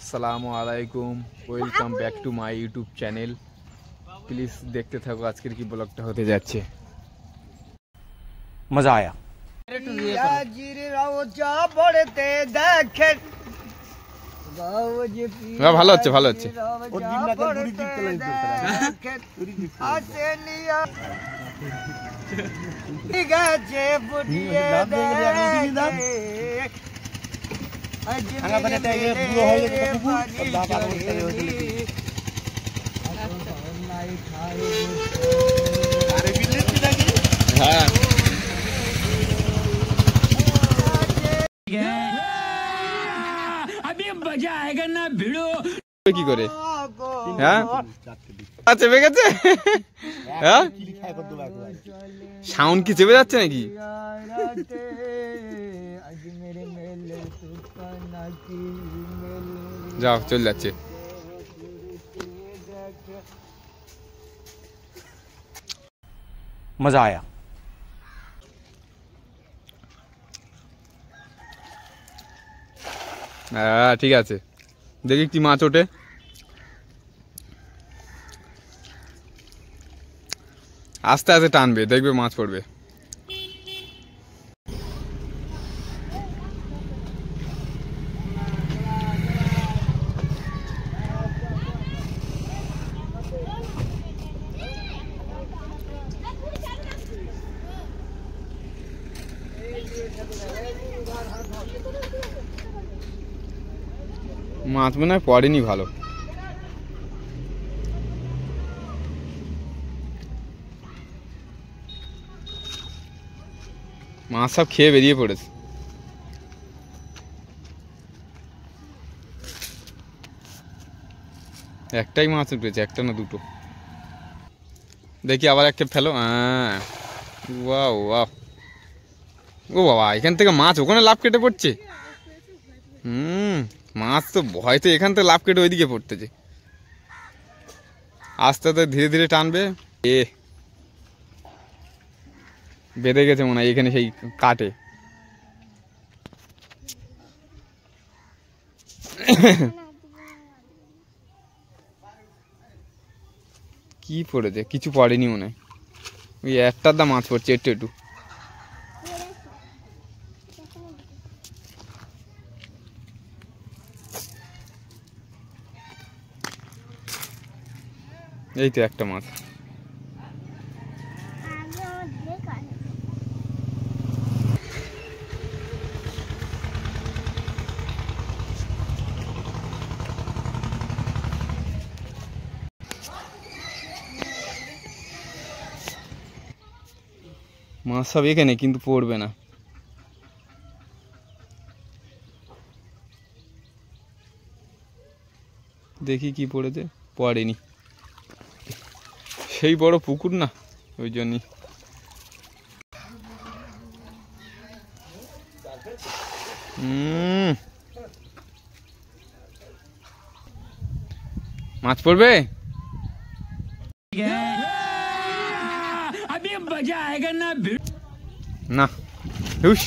আসসালামু আলাইকুম, welcome back to my YouTube channel. Please দেখতে থাকো আজকের কি ব্লগটা হতে যাচ্ছে। মজা আয়া। ভালো হচ্ছে, ভালো হচ্ছে। হ্যাঁ কি করে? হ্যাঁ চেপে গেছে। হ্যাঁ সাউন্ড কি চেপে যাচ্ছে নাকি? যাও চলে যাচ্ছে। মজা আয়া। হ্যাঁ ঠিক আছে, দেখি কি মাছ ওঠে। আস্তে আস্তে টানবে, দেখবে মাছ পড়বে। মাছ মনে হয় পড়েনি ভালো। মাছ সব খেয়ে বেরিয়ে পড়েছে। একটাই মাছ উঠেছে, একটা না দুটো। দেখি আবার একটা ফেলো। হ্যাঁ ওয়াও ওয়াও, ও বাবা এখান থেকে মাছ ওখানে লাফ কেটে পড়ছে। মাছ তো হয়তো এখান থেকে লাফ কেটে ওইদিকে পড়তেছে। আস্তে আস্তে ধীরে ধীরে টানবে। বেঁধে গেছে মনে হয় এখানে সেই কাটে। কি পড়েছে? কিছু পড়েনি মনে হয়, ওই একটার দা মাছ পড়ছে একটু একটু। এই তো একটা মাছ। মাছ সব এখানে কিন্তু পড়বে না। দেখি কি পড়েছে, পড়েনি। সেই বড় পুকুর না, ওই জন্যই। মাছ পড়বে না, হুস